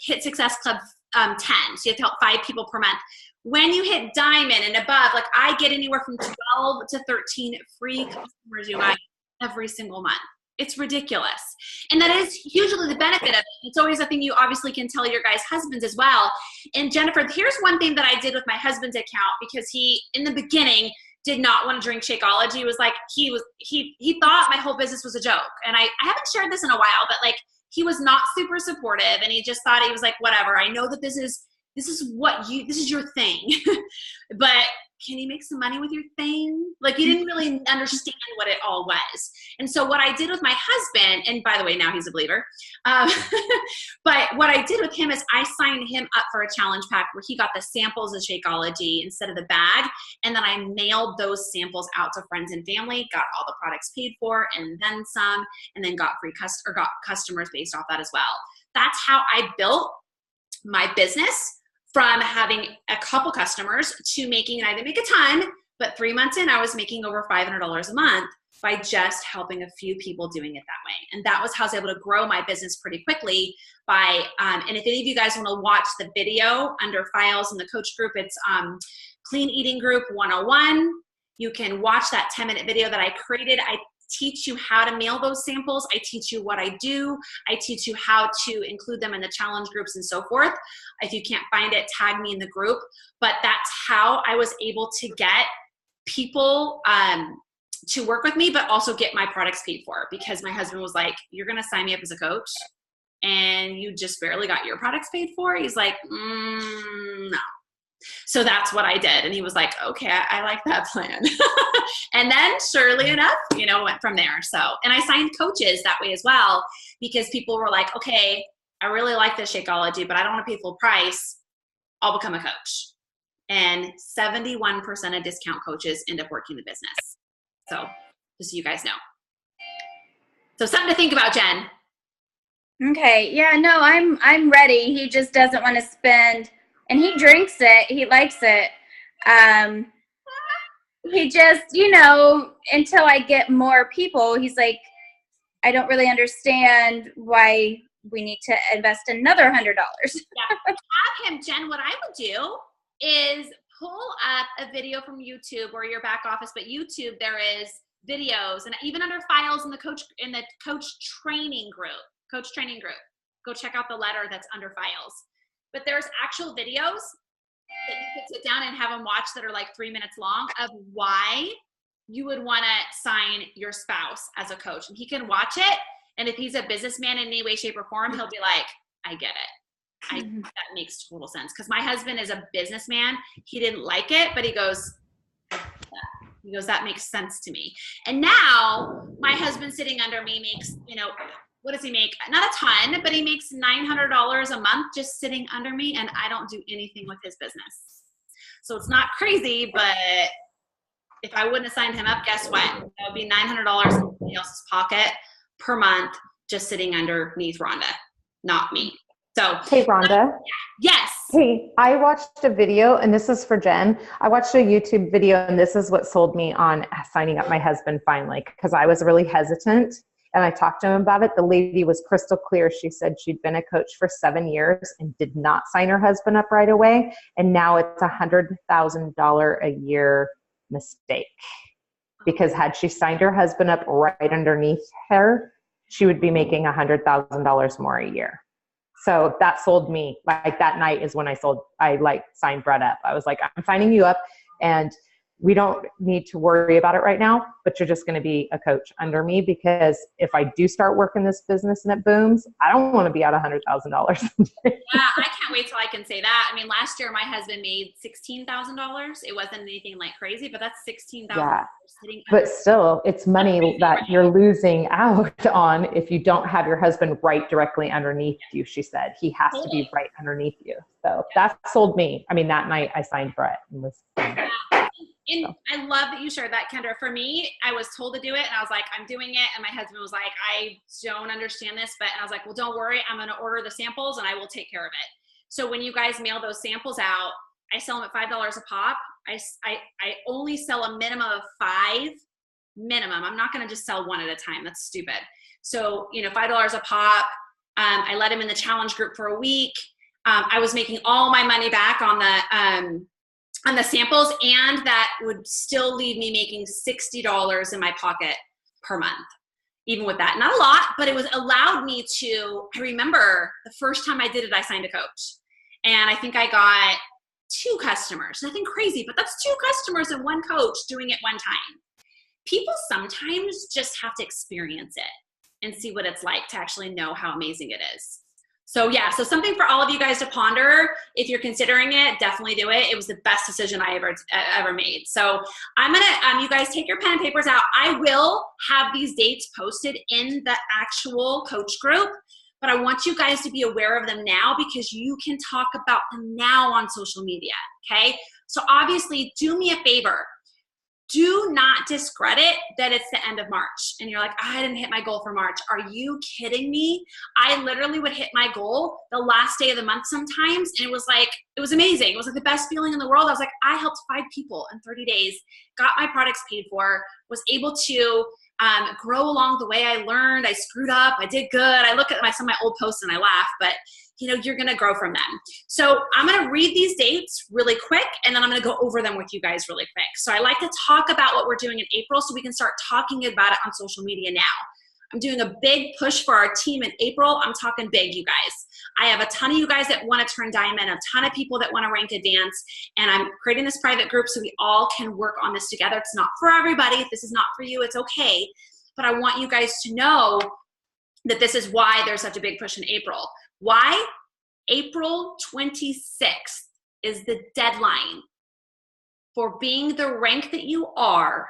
hit Success Club 10. So you have to help 5 people per month. When you hit Diamond and above, like I get anywhere from 12 to 13 free customers, you guys, every single month. It's ridiculous. And that is usually the benefit of it. It's always a thing you obviously can tell your guys' husbands as well. And Jennifer, here's one thing that I did with my husband's account, because he, in the beginning, did not want to drink Shakeology. It was like, he thought my whole business was a joke. And I haven't shared this in a while, but like, he was not super supportive, and he just thought, he was like, whatever, I know that this is your thing. But can you make some money with your thing? Like, you didn't really understand what it all was. And so what I did with my husband, and by the way, now he's a believer. But what I did with him is I signed him up for a challenge pack where he got the samples of Shakeology instead of the bag. And then I mailed those samples out to friends and family, got all the products paid for and then some, and then got got customers based off that as well. That's how I built my business, from having a couple customers to making, and I didn't make a ton, but 3 months in, I was making over $500 a month by just helping a few people doing it that way. And that was how I was able to grow my business pretty quickly by, and if any of you guys want to watch the video under files in the coach group, it's Clean Eating Group 101. You can watch that 10-minute video that I created. I teach you how to mail those samples. I teach you what I do. I teach you how to include them in the challenge groups and so forth. If you can't find it, tag me in the group. But that's how I was able to get people to work with me, but also get my products paid for, because my husband was like, you're going to sign me up as a coach and you just barely got your products paid for? He's like, no. So that's what I did. And he was like, okay, I like that plan. And then surely enough, went from there. So, and I signed coaches that way as well, because people were like, okay, I really like this Shakeology, but I don't want to pay full price. I'll become a coach. And 71% of discount coaches end up working the business. So just so you guys know. So something to think about, Jen. Okay. Yeah, no, I'm ready. He just doesn't want to spend, and he drinks it. He likes it. He just, until I get more people, he's like, I don't really understand why we need to invest another $100. Yeah. Have him, Jen, what I would do is pull up a video from YouTube or your back office, but YouTube, there is videos, and even under files in the coach training group, go check out the letter that's under files. But there's actual videos that you could sit down and have them watch that are like 3 minutes long of why you would want to sign your spouse as a coach. And he can watch it. And if he's a businessman in any way, shape, or form, he'll be like, I get it. That makes total sense. Because my husband is a businessman. He didn't like it, but he goes, that makes sense to me. And now my husband sitting under me makes, what does he make? Not a ton, but he makes $900 a month just sitting under me, and I don't do anything with his business. So it's not crazy, but if I wouldn't have signed him up, guess what? That would be $900 in somebody else's pocket per month just sitting underneath Rhonda, not me. So, hey, Rhonda. Yes. Hey, I watched a video, and this is for Jen. I watched a YouTube video, and this is what sold me on signing up my husband finally, because I was really hesitant. And I talked to him about it. The lady was crystal clear. She said she'd been a coach for 7 years and did not sign her husband up right away. And now it's $100,000 a year mistake. Because had she signed her husband up right underneath her, she would be making $100,000 more a year. So that sold me. Like that night is when I signed Brett up. I was like, I'm signing you up. And we don't need to worry about it right now, but you're just going to be a coach under me, because if I do start working this business and it booms, I don't want to be out $100,000. Yeah, I can't wait till I can say that. I mean, last year my husband made $16,000. It wasn't anything like crazy, but that's $16,000 sitting. But still, it's money that you're losing out on if you don't have your husband right directly underneath you. She said he has to be right underneath you. So that sold me. I mean, that night I signed Brett and was. And I love that you shared that, Kendra. For me, I was told to do it, and I was like, I'm doing it. And my husband was like, I don't understand this, but I was like, well, don't worry. I'm going to order the samples, and I will take care of it. So when you guys mail those samples out, I sell them at $5 a pop. I only sell a minimum of 5 minimum. I'm not going to just sell one at a time. That's stupid. So, $5 a pop. I let him in the challenge group for a week. I was making all my money back on the samples, and that would still leave me making $60 in my pocket per month. Even with that, not a lot, but it was allowed me to, I remember the first time I did it, I signed a coach, and I think I got 2 customers, nothing crazy, but that's 2 customers and 1 coach doing it one time. People sometimes just have to experience it and see what it's like to actually know how amazing it is. So yeah, so something for all of you guys to ponder. If you're considering it, definitely do it. It was the best decision I ever made. So I'm gonna, you guys take your pen and papers out. I will have these dates posted in the actual coach group, but I want you guys to be aware of them now, because you can talk about them now on social media, okay? So obviously, do me a favor. Do not discredit that it's the end of March and you're like, I didn't hit my goal for March. Are you kidding me? I literally would hit my goal the last day of the month sometimes, and it was amazing. It was like the best feeling in the world. I was like, I helped 5 people in 30 days, got my products paid for, was able to grow along the way. I learned, I screwed up, I did good. I look at some of my old posts and I laugh, but you're going to grow from them. So I'm going to read these dates really quick, and then I'm going to go over them with you guys really quick. So I like to talk about what we're doing in April so we can start talking about it on social media now. I'm doing a big push for our team in April. I'm talking big, you guys. I have a ton of you guys that want to turn diamond, a ton of people that want to rank advanced, and I'm creating this private group so we all can work on this together. It's not for everybody. If this is not for you, it's okay. But I want you guys to know that this is why there's such a big push in April. Why? April 26th is the deadline for being the rank that you are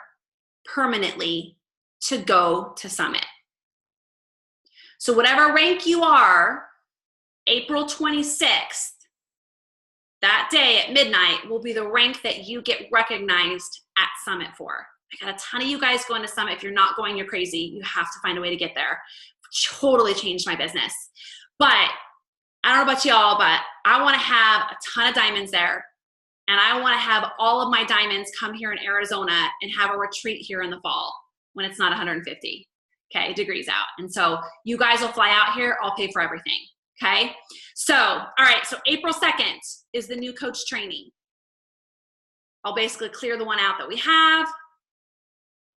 permanently to go to Summit. So whatever rank you are, April 26th, that day at midnight will be the rank that you get recognized at Summit for. I got a ton of you guys going to Summit. If you're not going, you're crazy. You have to find a way to get there. Totally changed my business. But I don't know about y'all, but I want to have a ton of diamonds there. And I want to have all of my diamonds come here in Arizona and have a retreat here in the fall when it's not 150 degrees out. And so you guys will fly out here. I'll pay for everything. Okay. So, all right. So April 2nd is the new coach training. I'll basically clear the one out that we have.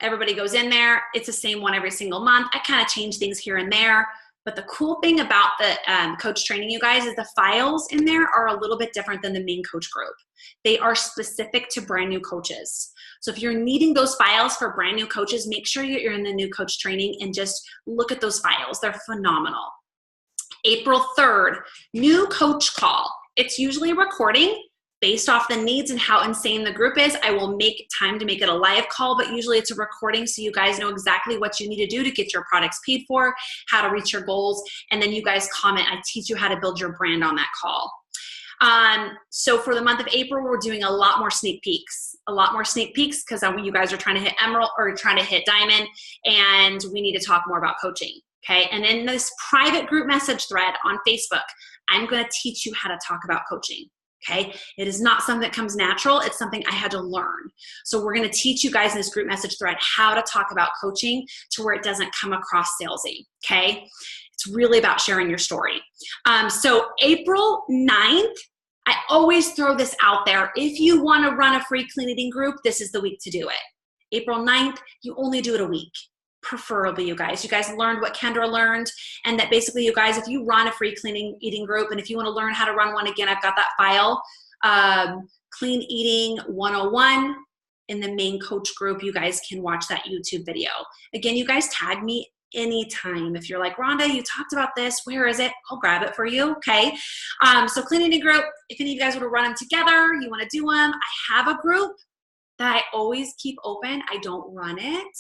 Everybody goes in there. It's the same one every single month. I kind of change things here and there. But the cool thing about the coach training, you guys, is the files in there are a little bit different than the main coach group. They are specific to brand new coaches. So if you're needing those files for brand new coaches, make sure you're in the new coach training and just look at those files. They're phenomenal. April 3rd, new coach call. It's usually a recording. Based off the needs and how insane the group is, I will make time to make it a live call, but usually it's a recording so you guys know exactly what you need to do to get your products paid for, how to reach your goals, and then you guys comment. I teach you how to build your brand on that call. So for the month of April, we're doing a lot more sneak peeks because you guys are trying to hit emerald or trying to hit diamond, and we need to talk more about coaching. Okay. And in this private group message thread on Facebook, I'm going to teach you how to talk about coaching. Okay. It is not something that comes natural. It's something I had to learn. So we're going to teach you guys in this group message thread how to talk about coaching to where it doesn't come across salesy. Okay. It's really about sharing your story. So April 9th, I always throw this out there. If you want to run a free clean eating group, this is the week to do it. April 9th, you only do it a week. Preferably, you guys learned what Kendra learned, and that basically, you guys, if you run a free clean eating group, and if you want to learn how to run one again, I've got that file, Clean Eating 101, in the main coach group, you guys can watch that YouTube video. Again, you guys tag me anytime. If you're like, Rhonda, you talked about this, where is it? I'll grab it for you, okay? So Clean Eating Group, if any of you guys want to run them together, you want to do them, I have a group that I always keep open. I don't run it.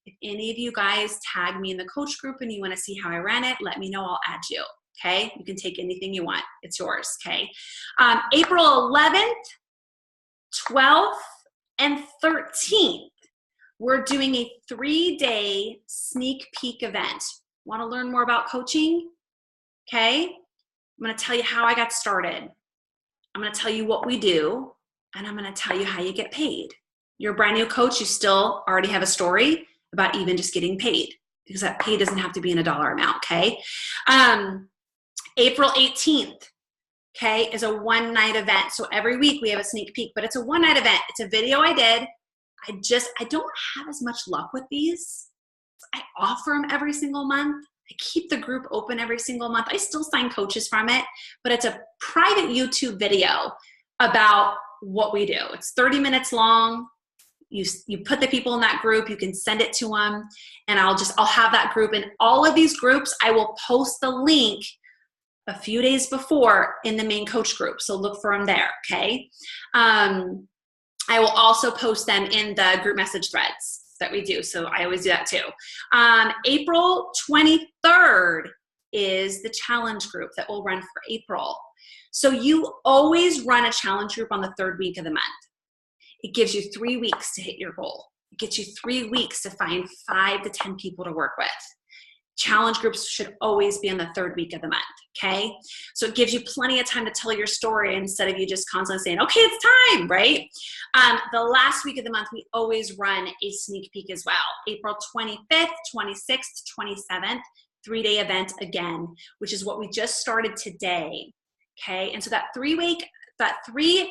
If any of you guys tag me in the coach group and you want to see how I ran it, let me know, I'll add you, okay? You can take anything you want. It's yours, okay? April 11th, 12th, and 13th, we're doing a 3-day sneak peek event. Want to learn more about coaching? Okay. I'm going to tell you how I got started. I'm going to tell you what we do, and I'm going to tell you how you get paid. You're a brand new coach. You still already have a story about even just getting paid, because that pay doesn't have to be in a dollar amount. Okay. April 18th. Okay, is a one-night event. So every week we have a sneak peek, but it's a one-night event. It's a video I did. I don't have as much luck with these. I offer them every single month. I keep the group open every single month. I still sign coaches from it, but it's a private YouTube video about what we do. It's 30 minutes long. You put the people in that group, you can send it to them, and I'll have that group. In all of these groups, I will post the link a few days before in the main coach group. So look for them there, okay? I will also post them in the group message threads that we do. So I always do that too. April 23rd is the challenge group that will run for April. So you always run a challenge group on the 3rd week of the month. It gives you 3 weeks to hit your goal. It gets you 3 weeks to find 5 to 10 people to work with. Challenge groups should always be on the 3rd week of the month, okay? So it gives you plenty of time to tell your story instead of you just constantly saying, okay, it's time, right? The last week of the month, we always run a sneak peek as well. April 25th, 26th, 27th, 3-day event again, which is what we just started today, okay? And so that 3-day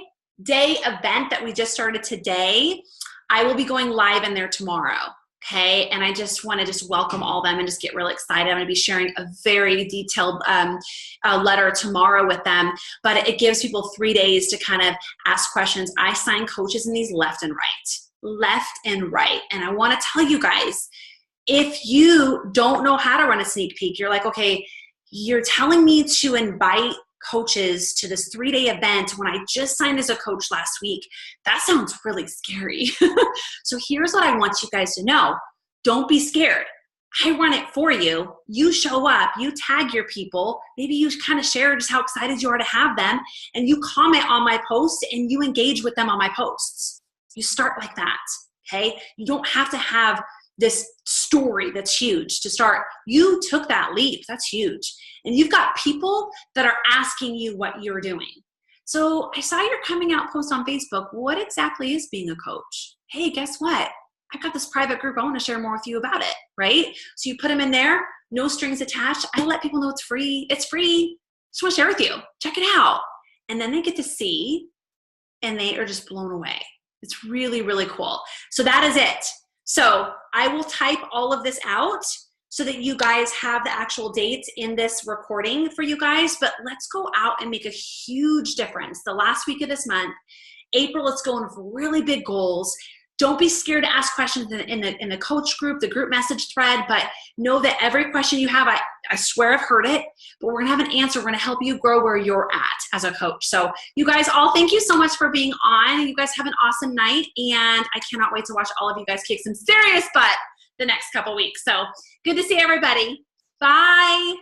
event that we just started today, I will be going live in there tomorrow. Okay, and I just want to welcome all them and just get really excited. I'm going to be sharing a very detailed letter tomorrow with them, but it gives people 3 days to kind of ask questions. I sign coaches in these left and right. And I want to tell you guys, if you don't know how to run a sneak peek, you're like, okay, you're telling me to invite coaches to this 3-day event when I just signed as a coach last week. That sounds really scary. So here's what I want you guys to know. Don't be scared. I run it for you. You show up, you tag your people. Maybe you kind of share just how excited you are to have them, and you comment on my posts and you engage with them on my posts. You start like that, okay? You don't have to have this story that's huge to start. You took that leap. That's huge. And you've got people that are asking you what you're doing. So I saw your coming out post on Facebook. What exactly is being a coach? Hey, guess what? I've got this private group. I want to share more with you about it, right? So you put them in there, no strings attached. I let people know it's free. It's free. Just want to share with you. Check it out. And then they get to see, and they are just blown away. It's really, really cool. So that is it. So I will type all of this out so that you guys have the actual dates in this recording for you guys, but let's go out and make a huge difference. The last week of this month, April, let's go in with really big goals. Don't be scared to ask questions in the coach group, the group message thread, but know that every question you have, I swear I've heard it, but we're gonna have an answer. We're gonna help you grow where you're at as a coach. So you guys all, thank you so much for being on. You guys have an awesome night, and I cannot wait to watch all of you guys kick some serious butt the next couple weeks. So good to see everybody. Bye.